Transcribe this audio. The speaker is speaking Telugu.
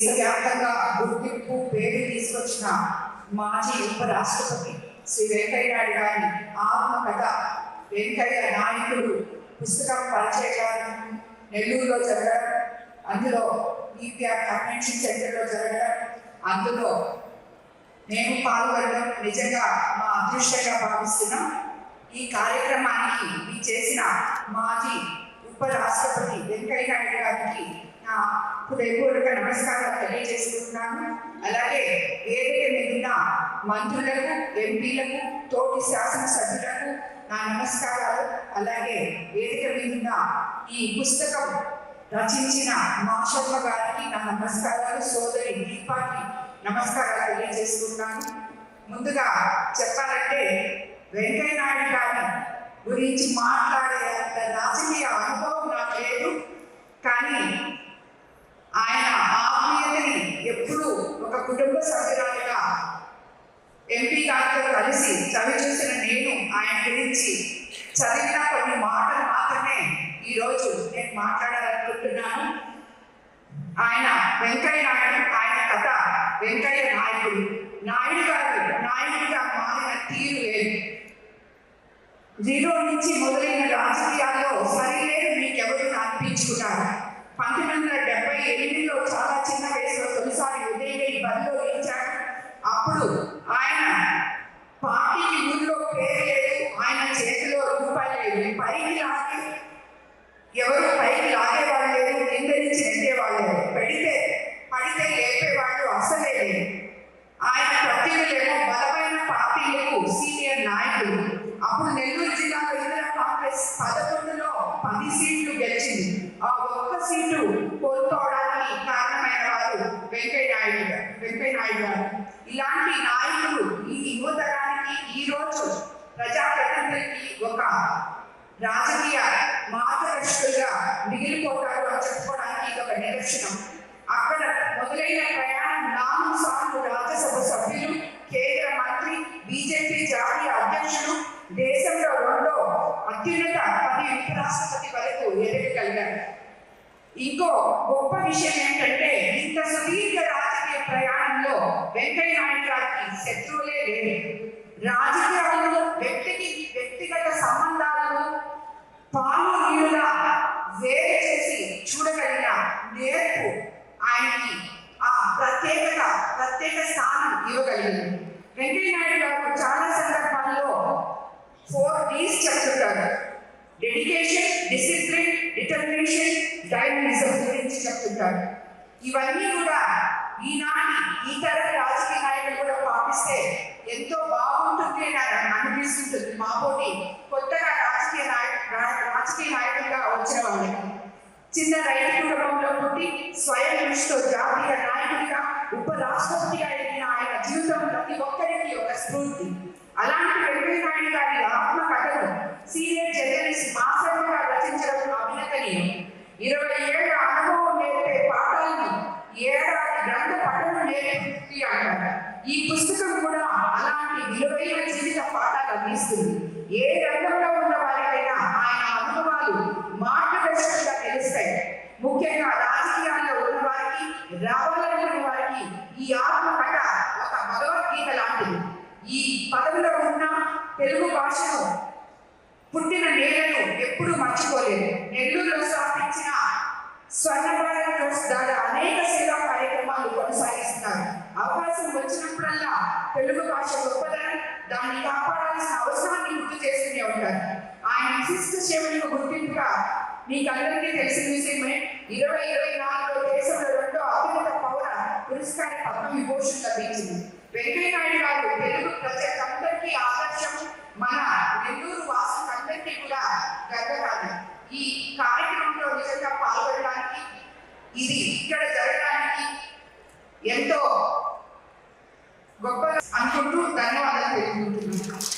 దేశవ్యాప్తంగా గుర్తింపు పేరు తీసుకొచ్చిన మాజీ ఉపరాష్ట్రపతి శ్రీ వెంకయ్య నాయుడు గారి ఆత్మకథ వెంకయ్య నాయకుడు పుస్తకం పరిచయం నెల్లూరులో జరగడం, అందులో ఈపీఆర్ కన్వెన్షన్ సెంటర్లో జరగడం, అందులో నేను పాల్గొనడం నిజంగా మా అదృష్టంగా భావిస్తున్నాం. ఈ కార్యక్రమానికి ఈ చేసిన మాజీ ఉపరాష్ట్రపతి వెంకయ్య నాయుడు గారికి నా హృదయపూర్వక నమస్కారాలు తెలియజేసుకుంటున్నాను. అలాగే వేదిక మీద మంత్రులకు, ఎంపీలకు, తోటి శాసనసభ్యులకు నా నమస్కారాలు. అలాగే వేదిక మీద ఈ పుస్తకం రచించిన మాషమ్మ గారికి నా నమస్కారాలు, సోదరి దీపాకి నమస్కారాలు తెలియజేసుకుంటున్నాను. ముందుగా చెప్పాలంటే వెంకయ్య నాయుడు గారి గురించి మాట్లాడే రాజకీయ అనుభవం నాకు లేదు, కానీ ఆయన ఆత్మీయతని ఎప్పుడూ ఒక కుటుంబ సభ్యురాలుగా ఎంపీ గారితో కలిసి చదివి చూసిన నేను ఆయన గురించి చదివిన కొన్ని మాటలు మాత్రమే ఈరోజు నేను మాట్లాడాలనుకుంటున్నాను. ఆయన వెంకయ్య నాయుడు, ఆయన కథ వెంకయ్య నాయకుడు. నాయుడు గారు నాయుడిగా మారిన తీరు లేదు. జీరో నుంచి మొదలైన రాజకీయాల్లో సరిలేరు మీకెవరు అనిపించుకున్నారు. 1978లో చాలా చిన్న వయసులో తొలిసారి ఉదయగిరి బరిలో నిలిచారు. అప్పుడు ఆయన పార్టీకి ఊళ్ళో పేరు లేదు, ఆయన చేతిలో రూపాయలు లేదు. పైకి లాగే ఎవరు పైకి లాగేవాళ్ళు లేదు, కింద నుంచి నెట్టేవాళ్ళు లేదు, పడితే లేపేవాళ్ళు అసలే లేదు. ఆయన ప్రతినిధులేమో బలమైన పార్టీలకు సీనియర్ నాయకులు. అప్పుడు నెల్లూరు జిల్లాలో ఇందిరా కాంగ్రెస్ 11లో 10 సీట్లు గెలిచింది. ఆ ఒక్క సీటు కోల్పోవడానికి కారణమైన వారు వెంకయ్య నాయుడు గారు. ఇలాంటి నాయకులు ఈ యువతరానికి, ఈరోజు ప్రజాప్రతినిధులకి ఒక రాజకీయ మార్గదర్శకులుగా మిగిలిపోతారు అని చెప్పుకోవడానికి ఇది ఒక నిదర్శనం. అక్కడ మొదలైన ప్రయాణం 4 సార్లు రాజ్యసభ సభ్యులు, కేంద్ర మంత్రి, బీజేపీ జాతీయ అధ్యక్షుడు, దేశంలో 2వ అత్యున్నత 10 ఉపరాష్ట్రపతి వరకు ఎదగగలిగారు. ఇంకో గొప్ప విషయం ఏంటంటే ఇంత సుదీర్ఘ రాజకీయ ప్రయాణంలో వెంకయ్య నాయుడు గారికి శత్రువులే లేదు. రాజకీయాలను వ్యక్తిగత సంబంధాలను పాలు నీళ్ళ వేరు చేసి చూడగలిగిన నేర్పు ఆయనకి ఆ ప్రత్యేక స్థానం ఇవ్వగలిగింది. వెంకయ్య నాయుడు గారు చాలా సందర్భాల్లో 4Ds చెప్తుంటారు. డెడికేషన్, డిసిప్లిన్, డిటర్మినేషన్, డైనమిజం గురించి చెప్తుంటారు. ఇవన్నీ కూడా ఈనాటి ఈ తరం రాజకీయ నాయకులు కూడా పాటిస్తే ఎంతో బాగుంటుంది అని అనిపిస్తుంటుంది. మాబోటి కొత్తగా రాజకీయ నాయకులుగా వచ్చిన వాళ్ళకి చిన్న రైతు కుటుంబంలో పుట్టి స్వయం కృషితో జాతీయ నాయకుడిగా, ఉపరాష్ట్రపతిగా ఎదిగిన ఆయన జీవితం ప్రతి ఒక్కరికి ఒక స్ఫూర్తి. అలాంటి వెంకయ్య నాయుడు గారి ఆత్మకథను సీనియర్ జర్నలిస్ట్ మాసమ్మ గారు రచించడం అభినందనీయం. 20 ఏళ్ల అనుభవం నేర్పే పాఠాలను ఏడాది గ్రంథ పఠనం నేర్పి అంటారు. ఈ పుస్తకం కూడా అలాంటి విలువైన జీవిత పాఠాలు అందిస్తుంది. ఏ రంగంలో ఉన్న వారికైనా ఆయన అనుభవాలు మార్గదర్శకంగా తెలుస్తాయి. ముఖ్యంగా రాజకీయాల్లో ఉన్న వారికి, రావాలనుకున్న వారికి ఈ ఆత్మకథ ఒక భగవద్గీత లాంటిది. ఈ పదవిలో ఉన్న తెలుగు భాషను, పుట్టిన నేలను ఎప్పుడూ మర్చిపోలేదు. నెల్లూరులో స్థాపించిన స్వర్ణ భారత్ ట్రస్ట్ ద్వారా అనేక సేవా కార్యక్రమాలు కొనసాగిస్తున్నారు. అవకాశం వచ్చినప్పుడల్లా తెలుగు భాష గొప్పదని, దాన్ని కాపాడాల్సిన అవసరాన్ని గుర్తు చేస్తూనే ఉంటారు. ఆయన విశిష్ట సేవలకు గుర్తింపుగా మీకందరికీ తెలిసిన విషయమే 2024లో దేశంలో 2వ అత్యున్నత పౌర పురస్కారం పద్మవిభూషణ్ లభించింది. వెంకయ్య నాయుడు గారు తెలుగు ప్రజలందరికీ ఆదర్శం, మన నెల్లూరు వాసులందరికీ కూడా గర్వకారణం. ఈ కార్యక్రమంలో నిజంగా పాల్గొనడానికి, ఇది ఇక్కడ జరగడానికి ఎంతో గొప్ప అనుకుంటూ ధన్యవాదాలు తెలుపుకుంటున్నాను.